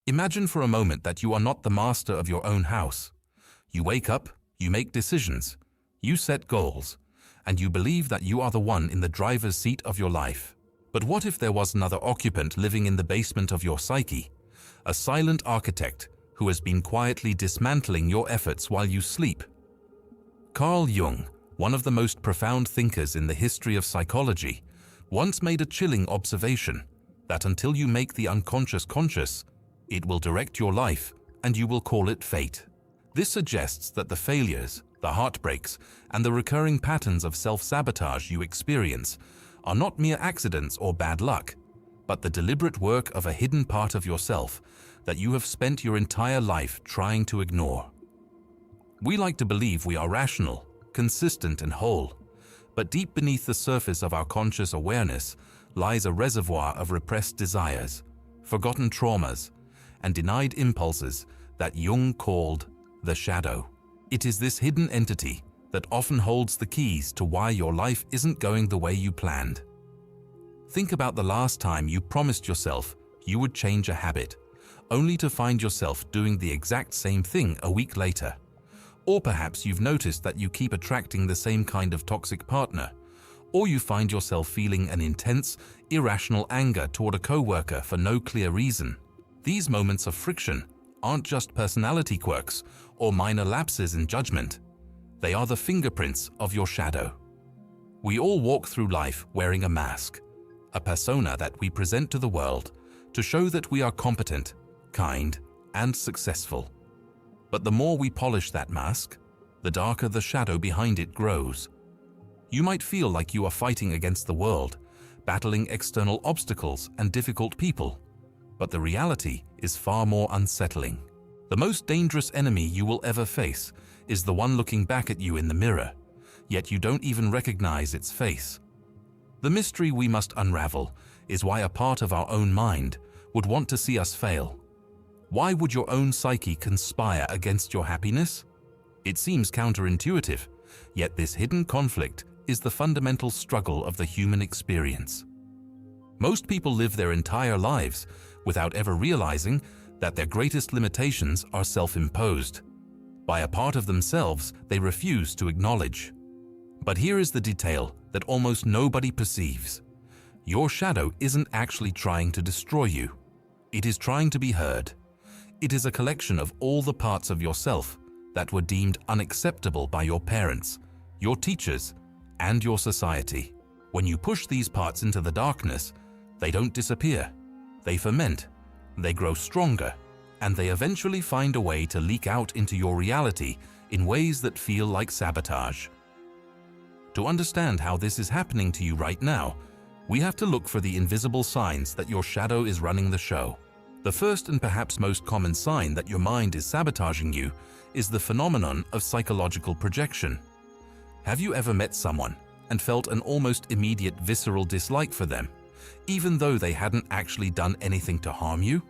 Imagine for a moment that you are not the master of your own house. You wake up, you make decisions, you set goals, and you believe that you are the one in the driver's seat of your life. But what if there was another occupant living in the basement of your psyche, a silent architect who has been quietly dismantling your efforts while you sleep? Carl Jung, one of the most profound thinkers in the history of psychology, once made a chilling observation that until you make the unconscious conscious, it will direct your life and you will call it fate. This suggests that the failures, the heartbreaks, and the recurring patterns of self-sabotage you experience are not mere accidents or bad luck, but the deliberate work of a hidden part of yourself that you have spent your entire life trying to ignore. We like to believe we are rational, consistent, and whole, but deep beneath the surface of our conscious awareness lies a reservoir of repressed desires, forgotten traumas, and denied impulses that Jung called the shadow. It is this hidden entity that often holds the keys to why your life isn't going the way you planned. Think about the last time you promised yourself you would change a habit, only to find yourself doing the exact same thing a week later. Or perhaps you've noticed that you keep attracting the same kind of toxic partner, or you find yourself feeling an intense, irrational anger toward a coworker for no clear reason. These moments of friction aren't just personality quirks or minor lapses in judgment. They are the fingerprints of your shadow. We all walk through life wearing a mask, a persona that we present to the world to show that we are competent, kind, and successful. But the more we polish that mask, the darker the shadow behind it grows. You might feel like you are fighting against the world, battling external obstacles and difficult people, but the reality is far more unsettling. The most dangerous enemy you will ever face is the one looking back at you in the mirror, yet you don't even recognize its face. The mystery we must unravel is why a part of our own mind would want to see us fail. Why would your own psyche conspire against your happiness? It seems counterintuitive, yet this hidden conflict is the fundamental struggle of the human experience. Most people live their entire lives without ever realizing that their greatest limitations are self-imposed by a part of themselves they refuse to acknowledge. But here is the detail that almost nobody perceives. Your shadow isn't actually trying to destroy you. It is trying to be heard. It is a collection of all the parts of yourself that were deemed unacceptable by your parents, your teachers, and your society. When you push these parts into the darkness, they don't disappear. They ferment, they grow stronger, and they eventually find a way to leak out into your reality in ways that feel like sabotage. To understand how this is happening to you right now, we have to look for the invisible signs that your shadow is running the show. The first and perhaps most common sign that your mind is sabotaging you is the phenomenon of psychological projection. Have you ever met someone and felt an almost immediate visceral dislike for them, even though they hadn't actually done anything to harm you?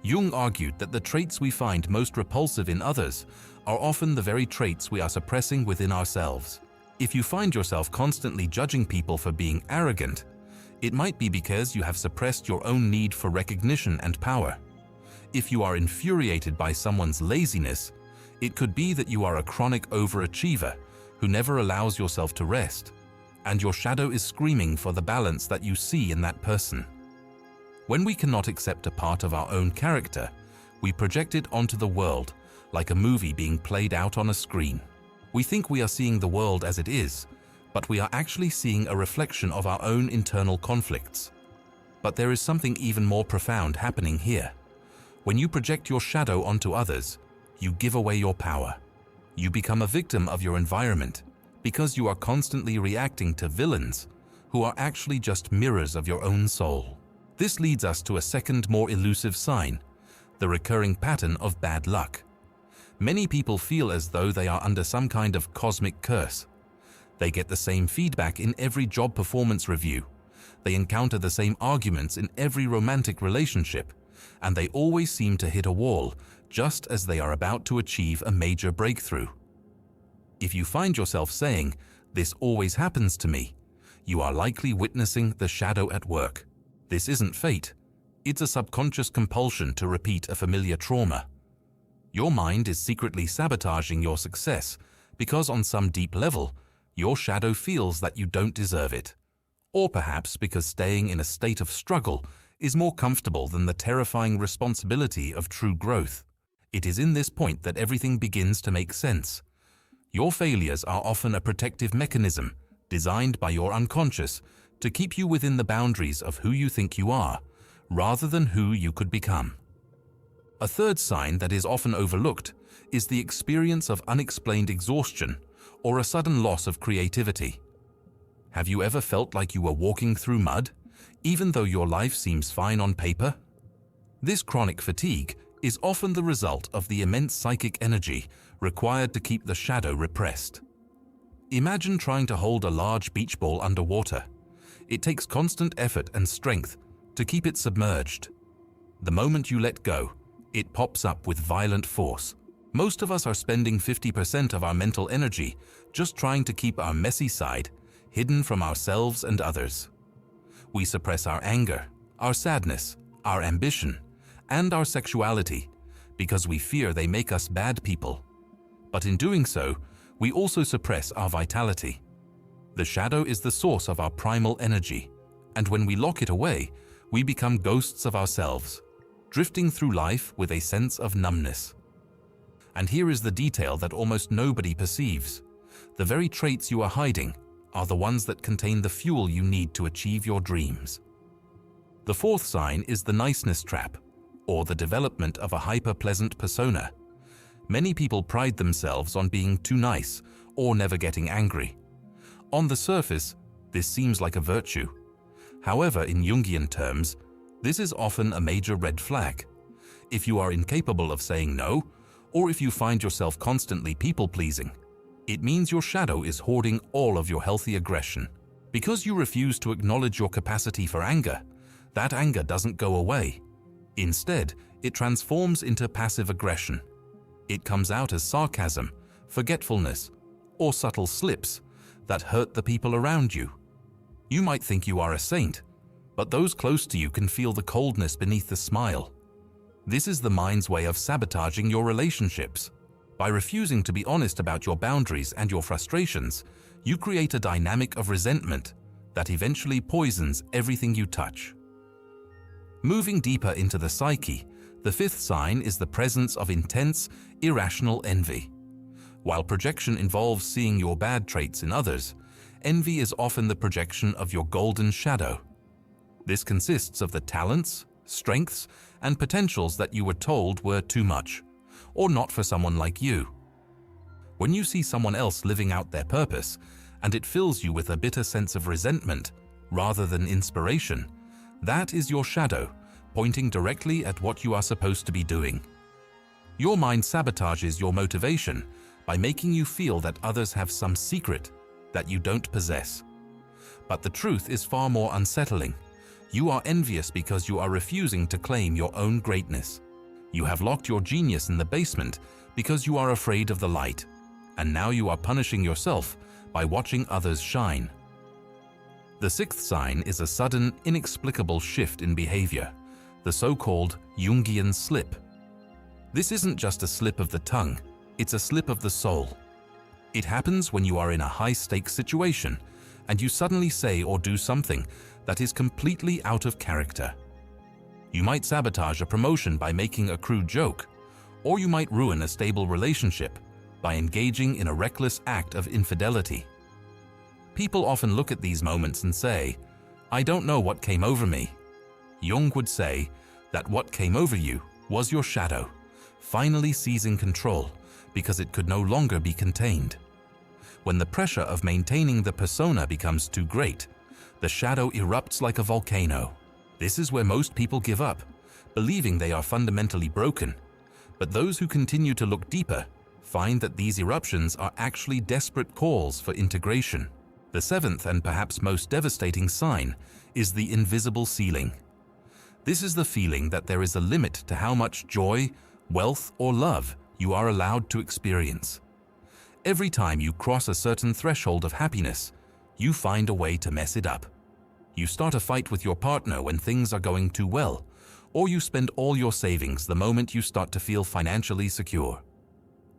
Jung argued that the traits we find most repulsive in others are often the very traits we are suppressing within ourselves. If you find yourself constantly judging people for being arrogant, it might be because you have suppressed your own need for recognition and power. If you are infuriated by someone's laziness, it could be that you are a chronic overachiever who never allows yourself to rest, and your shadow is screaming for the balance that you see in that person. When we cannot accept a part of our own character, we project it onto the world like a movie being played out on a screen. We think we are seeing the world as it is, but we are actually seeing a reflection of our own internal conflicts. But there is something even more profound happening here. When you project your shadow onto others, you give away your power. You become a victim of your environment because you are constantly reacting to villains who are actually just mirrors of your own soul. This leads us to a second, more elusive sign, the recurring pattern of bad luck. Many people feel as though they are under some kind of cosmic curse. They get the same feedback in every job performance review. They encounter the same arguments in every romantic relationship, and they always seem to hit a wall just as they are about to achieve a major breakthrough. If you find yourself saying, "This always happens to me," you are likely witnessing the shadow at work. This isn't fate. It's a subconscious compulsion to repeat a familiar trauma. Your mind is secretly sabotaging your success because on some deep level, your shadow feels that you don't deserve it. Or perhaps because staying in a state of struggle is more comfortable than the terrifying responsibility of true growth. It is in this point that everything begins to make sense. Your failures are often a protective mechanism designed by your unconscious to keep you within the boundaries of who you think you are, rather than who you could become. A third sign that is often overlooked is the experience of unexplained exhaustion or a sudden loss of creativity. Have you ever felt like you were walking through mud, even though your life seems fine on paper? This chronic fatigue is often the result of the immense psychic energy required to keep the shadow repressed. Imagine trying to hold a large beach ball underwater. It takes constant effort and strength to keep it submerged. The moment you let go, it pops up with violent force. Most of us are spending 50% of our mental energy just trying to keep our messy side hidden from ourselves and others. We suppress our anger, our sadness, our ambition, and our sexuality because we fear they make us bad people. But in doing so, we also suppress our vitality. The shadow is the source of our primal energy, and when we lock it away, we become ghosts of ourselves, drifting through life with a sense of numbness. And here is the detail that almost nobody perceives. The very traits you are hiding are the ones that contain the fuel you need to achieve your dreams. The fourth sign is the niceness trap, or the development of a hyper-pleasant persona. Many people pride themselves on being too nice or never getting angry. On the surface, this seems like a virtue. However, in Jungian terms, this is often a major red flag. If you are incapable of saying no, or if you find yourself constantly people-pleasing, it means your shadow is hoarding all of your healthy aggression. Because you refuse to acknowledge your capacity for anger, that anger doesn't go away. Instead, it transforms into passive aggression. It comes out as sarcasm, forgetfulness, or subtle slips that hurt the people around you. You might think you are a saint, but those close to you can feel the coldness beneath the smile. This is the mind's way of sabotaging your relationships. By refusing to be honest about your boundaries and your frustrations, you create a dynamic of resentment that eventually poisons everything you touch. Moving deeper into the psyche, the fifth sign is the presence of intense, irrational envy. While projection involves seeing your bad traits in others, envy is often the projection of your golden shadow. This consists of the talents, strengths, and potentials that you were told were too much, or not for someone like you. When you see someone else living out their purpose, and it fills you with a bitter sense of resentment rather than inspiration, that is your shadow, pointing directly at what you are supposed to be doing. Your mind sabotages your motivation by making you feel that others have some secret that you don't possess. But the truth is far more unsettling. You are envious because you are refusing to claim your own greatness. You have locked your genius in the basement because you are afraid of the light, and now you are punishing yourself by watching others shine. The sixth sign is a sudden, inexplicable shift in behavior, the so-called Jungian slip. This isn't just a slip of the tongue, it's a slip of the soul. It happens when you are in a high-stakes situation and you suddenly say or do something that is completely out of character. You might sabotage a promotion by making a crude joke, or you might ruin a stable relationship by engaging in a reckless act of infidelity. People often look at these moments and say, "I don't know what came over me." Jung would say that what came over you was your shadow, finally seizing control because it could no longer be contained. When the pressure of maintaining the persona becomes too great, the shadow erupts like a volcano. This is where most people give up, believing they are fundamentally broken. But those who continue to look deeper find that these eruptions are actually desperate calls for integration. The seventh and perhaps most devastating sign is the invisible ceiling. This is the feeling that there is a limit to how much joy, wealth, or love you are allowed to experience. Every time you cross a certain threshold of happiness, you find a way to mess it up. You start a fight with your partner when things are going too well, or you spend all your savings the moment you start to feel financially secure.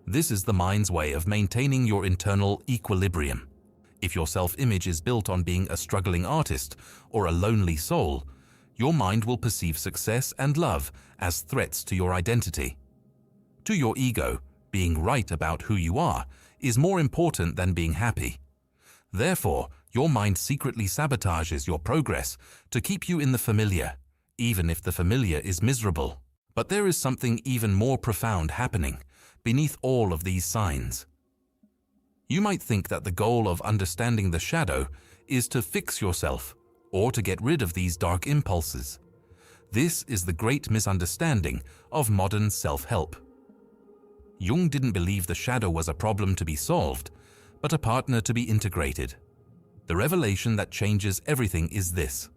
This is the mind's way of maintaining your internal equilibrium. If your self-image is built on being a struggling artist or a lonely soul, your mind will perceive success and love as threats to your identity. To your ego, being right about who you are is more important than being happy. Therefore, your mind secretly sabotages your progress to keep you in the familiar, even if the familiar is miserable. But there is something even more profound happening beneath all of these signs. You might think that the goal of understanding the shadow is to fix yourself or to get rid of these dark impulses. This is the great misunderstanding of modern self-help. Jung didn't believe the shadow was a problem to be solved, but a partner to be integrated. The revelation that changes everything is this: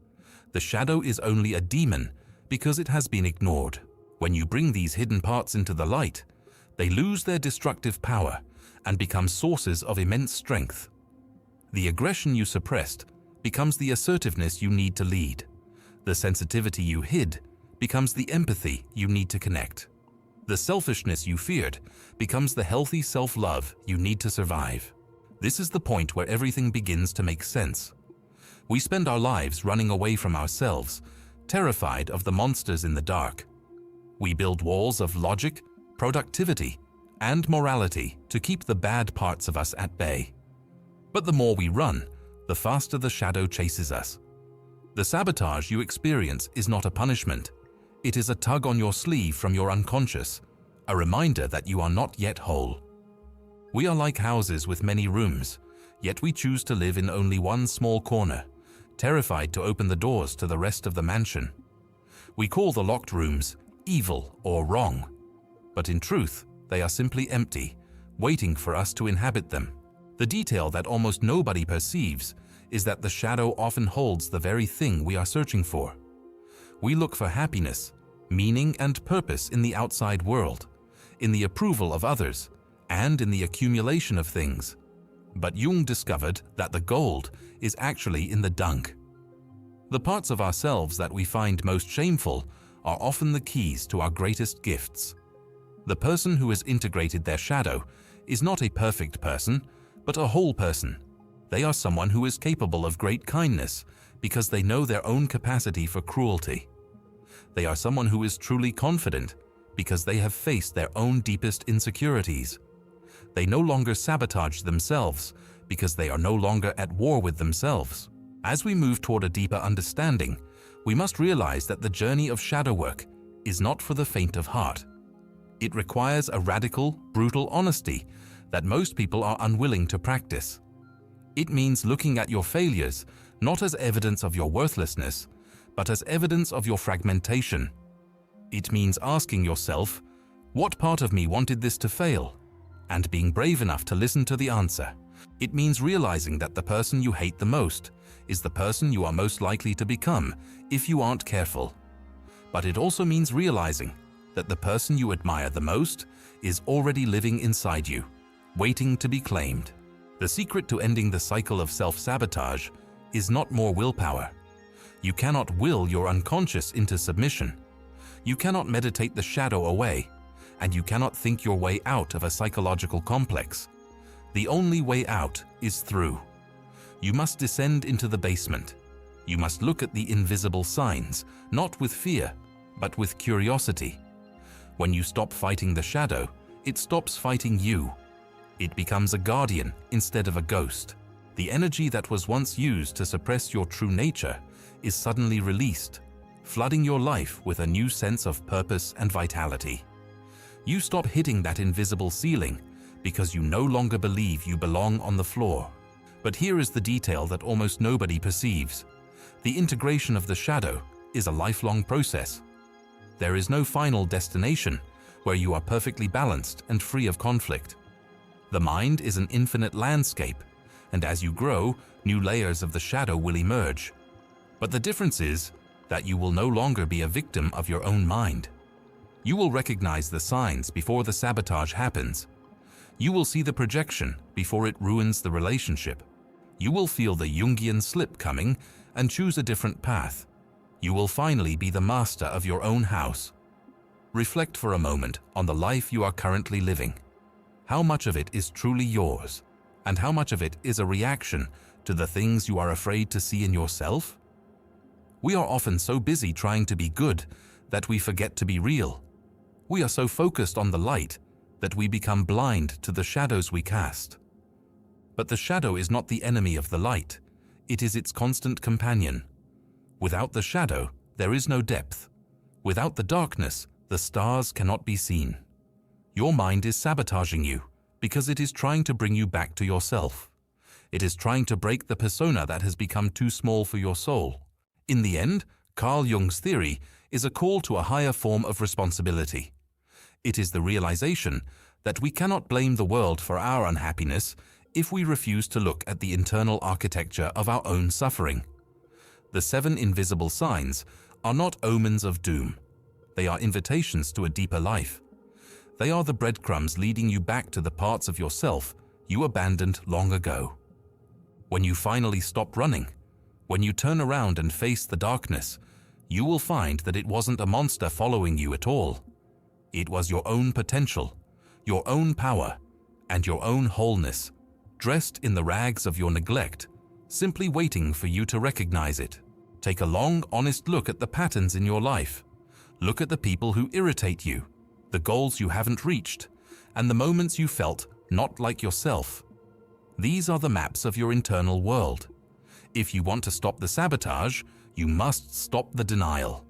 the shadow is only a demon because it has been ignored. When you bring these hidden parts into the light, they lose their destructive power and become sources of immense strength. The aggression you suppressed becomes the assertiveness you need to lead. The sensitivity you hid becomes the empathy you need to connect. The selfishness you feared becomes the healthy self-love you need to survive. This is the point where everything begins to make sense. We spend our lives running away from ourselves, terrified of the monsters in the dark. We build walls of logic, productivity, and morality to keep the bad parts of us at bay. But the more we run, the faster the shadow chases us. The sabotage you experience is not a punishment. It is a tug on your sleeve from your unconscious, a reminder that you are not yet whole. We are like houses with many rooms, yet we choose to live in only one small corner, terrified to open the doors to the rest of the mansion. We call the locked rooms evil or wrong, but in truth, they are simply empty, waiting for us to inhabit them. The detail that almost nobody perceives is that the shadow often holds the very thing we are searching for. We look for happiness, meaning, and purpose in the outside world, in the approval of others, and in the accumulation of things. But Jung discovered that the gold is actually in the dung. The parts of ourselves that we find most shameful are often the keys to our greatest gifts. The person who has integrated their shadow is not a perfect person, but a whole person. They are someone who is capable of great kindness because they know their own capacity for cruelty. They are someone who is truly confident because they have faced their own deepest insecurities. They no longer sabotage themselves because they are no longer at war with themselves. As we move toward a deeper understanding, we must realize that the journey of shadow work is not for the faint of heart. It requires a radical, brutal honesty that most people are unwilling to practice. It means looking at your failures not as evidence of your worthlessness, but as evidence of your fragmentation. It means asking yourself, what part of me wanted this to fail? And being brave enough to listen to the answer. It means realizing that the person you hate the most is the person you are most likely to become if you aren't careful. But it also means realizing that the person you admire the most is already living inside you, waiting to be claimed. The secret to ending the cycle of self-sabotage is not more willpower. You cannot will your unconscious into submission. You cannot meditate the shadow away, and you cannot think your way out of a psychological complex. The only way out is through. You must descend into the basement. You must look at the invisible signs, not with fear, but with curiosity. When you stop fighting the shadow, it stops fighting you. It becomes a guardian instead of a ghost. The energy that was once used to suppress your true nature is suddenly released, flooding your life with a new sense of purpose and vitality. You stop hitting that invisible ceiling because you no longer believe you belong on the floor. But here is the detail that almost nobody perceives. The integration of the shadow is a lifelong process. There is no final destination where you are perfectly balanced and free of conflict. The mind is an infinite landscape, and as you grow, new layers of the shadow will emerge. But the difference is that you will no longer be a victim of your own mind. You will recognize the signs before the sabotage happens. You will see the projection before it ruins the relationship. You will feel the Jungian slip coming and choose a different path. You will finally be the master of your own house. Reflect for a moment on the life you are currently living. How much of it is truly yours, and how much of it is a reaction to the things you are afraid to see in yourself? We are often so busy trying to be good that we forget to be real. We are so focused on the light that we become blind to the shadows we cast. But the shadow is not the enemy of the light. It is its constant companion. Without the shadow, there is no depth. Without the darkness, the stars cannot be seen. Your mind is sabotaging you because it is trying to bring you back to yourself. It is trying to break the persona that has become too small for your soul. In the end, Carl Jung's theory is a call to a higher form of responsibility. It is the realization that we cannot blame the world for our unhappiness if we refuse to look at the internal architecture of our own suffering. The 7 invisible signs are not omens of doom. They are invitations to a deeper life. They are the breadcrumbs leading you back to the parts of yourself you abandoned long ago. When you finally stop running, when you turn around and face the darkness, you will find that it wasn't a monster following you at all. It was your own potential, your own power, and your own wholeness, dressed in the rags of your neglect, simply waiting for you to recognize it. Take a long, honest look at the patterns in your life. Look at the people who irritate you, the goals you haven't reached, and the moments you felt not like yourself. These are the maps of your internal world. If you want to stop the sabotage, you must stop the denial.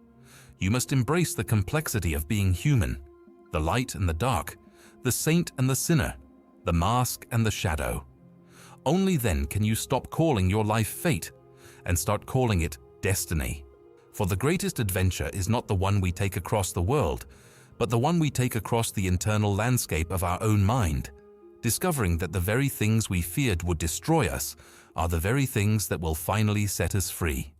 You must embrace the complexity of being human, the light and the dark, the saint and the sinner, the mask and the shadow. Only then can you stop calling your life fate and start calling it destiny. For the greatest adventure is not the one we take across the world, but the one we take across the internal landscape of our own mind, discovering that the very things we feared would destroy us are the very things that will finally set us free.